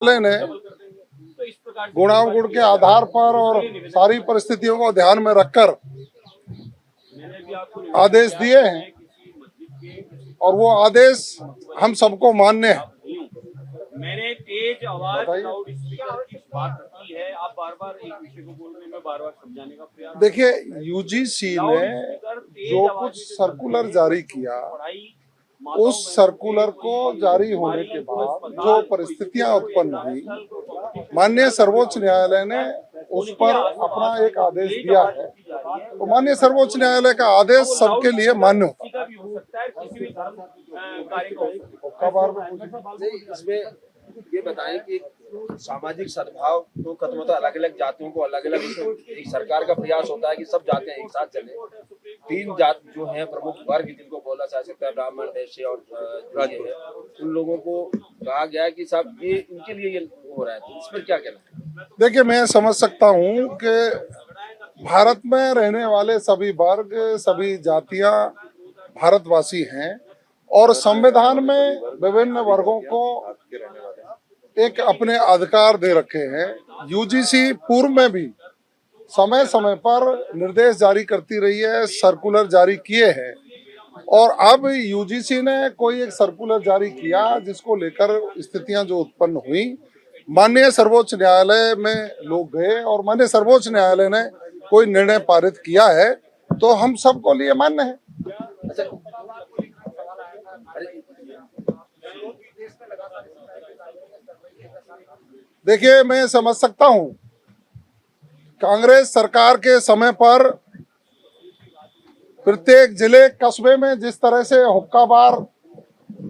ने गुणावगुण के आधार पर और सारी परिस्थितियों को ध्यान में रखकर आदेश दिए हैं और वो आदेश हम सबको मान्य है। मैंने तेज आवाज लाउड स्पीकर की बात की है, आप बार-बार एक विषय को बोल रहे हैं, मैं बार-बार समझाने का प्रयास। देखिए, यूजीसी ने जो कुछ सर्कुलर जारी किया, उस सर्कुलर को जारी होने के बाद जो परिस्थितियां उत्पन्न हुई, माननीय सर्वोच्च न्यायालय ने उस पर अपना एक आदेश दिया है। तो माननीय सर्वोच्च न्यायालय का आदेश सबके लिए मान्य होता है। इसमें ये बताएं कि सामाजिक सद्भाव तो खत्म होता है, अलग अलग जातियों को अलग अलग एक सरकार का प्रयास होता है कि सब जाते हैं एक साथ चले। तीन जात जो हैं प्रमुख वर्ग जिनको बोला जा सकता है, ब्राह्मण, वैश्य और है, उन लोगों को कहा गया है कि सब ये इनके लिए ये हो रहा है, तो इस पर क्या कहना है? देखिए, मैं समझ सकता हूँ कि भारत में रहने वाले सभी वर्ग, सभी जातियां भारतवासी हैं और संविधान में विभिन्न वर्गों को एक अपने अधिकार दे रखे हैं। यूजीसी पूर्व में भी समय समय पर निर्देश जारी करती रही है, सर्कुलर जारी किए हैं और अब यूजीसी ने कोई एक सर्कुलर जारी किया जिसको लेकर स्थितियां जो उत्पन्न हुई, माननीय सर्वोच्च न्यायालय में लोग गए और माननीय सर्वोच्च न्यायालय ने कोई निर्णय पारित किया है, तो हम सबको लिए मान्य है। देखिए, मैं समझ सकता हूं, कांग्रेस सरकार के समय पर प्रत्येक जिले कस्बे में जिस तरह से हुक्का बार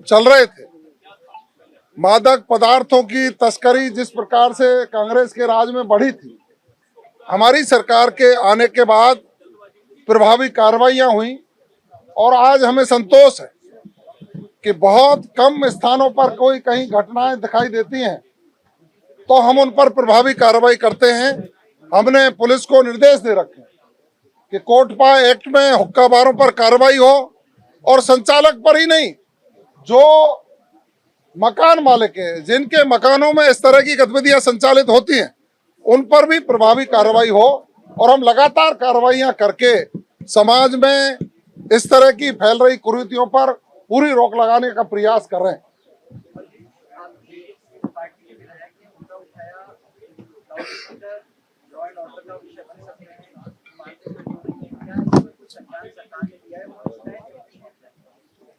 चल रहे थे, मादक पदार्थों की तस्करी जिस प्रकार से कांग्रेस के राज में बढ़ी थी, हमारी सरकार के आने के बाद प्रभावी कार्रवाइयां हुई और आज हमें संतोष है कि बहुत कम स्थानों पर कोई कहीं घटनाएं दिखाई देती हैं तो हम उन पर प्रभावी कार्रवाई करते हैं। हमने पुलिस को निर्देश दे रखे कि कोटपा एक्ट में हुक्का बारों पर कार्रवाई हो और संचालक पर ही नहीं, जो मकान मालिक है, जिनके मकानों में इस तरह की गतिविधियां संचालित होती हैं, उन पर भी प्रभावी कार्रवाई हो और हम लगातार कार्रवाइयां करके समाज में इस तरह की फैल रही कुरीतियों पर पूरी रोक लगाने का प्रयास कर रहे हैं।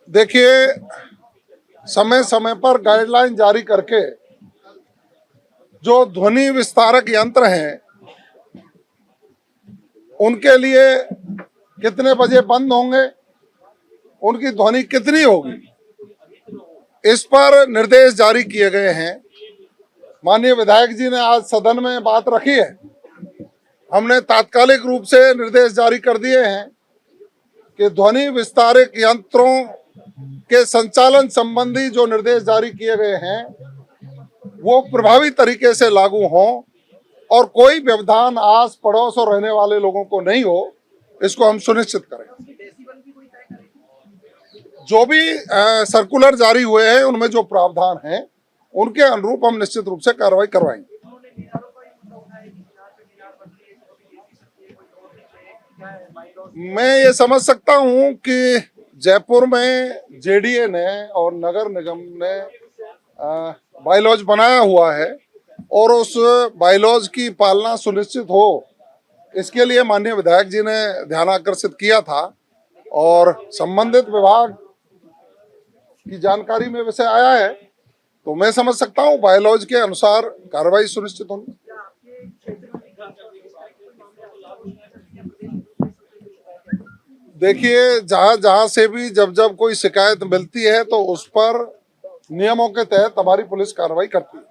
देखिए, समय समय पर गाइडलाइन जारी करके जो ध्वनि विस्तारक यंत्र हैं उनके लिए कितने बजे बंद होंगे, उनकी ध्वनि कितनी होगी, इस पर निर्देश जारी किए गए हैं। माननीय विधायक जी ने आज सदन में बात रखी है, हमने तात्कालिक रूप से निर्देश जारी कर दिए हैं कि ध्वनि विस्तारक यंत्रों के संचालन संबंधी जो निर्देश जारी किए गए हैं वो प्रभावी तरीके से लागू हों और कोई व्यवधान आस पड़ोस और रहने वाले लोगों को नहीं हो, इसको हम सुनिश्चित करें। जो भी सर्कुलर जारी हुए हैं उनमें जो प्रावधान हैं उनके अनुरूप हम निश्चित रूप से कार्रवाई करवाएंगे। मैं ये समझ सकता हूं कि जयपुर में जेडीए ने और नगर निगम ने बायलॉज बनाया हुआ है और उस बायलॉज की पालना सुनिश्चित हो, इसके लिए माननीय विधायक जी ने ध्यान आकर्षित किया था और संबंधित विभाग की जानकारी में वैसे आया है, तो मैं समझ सकता हूं बायलॉज के अनुसार कार्रवाई सुनिश्चित होगी। देखिए, जहां से भी जब कोई शिकायत मिलती है तो उस पर नियमों के तहत हमारी पुलिस कार्रवाई करती है।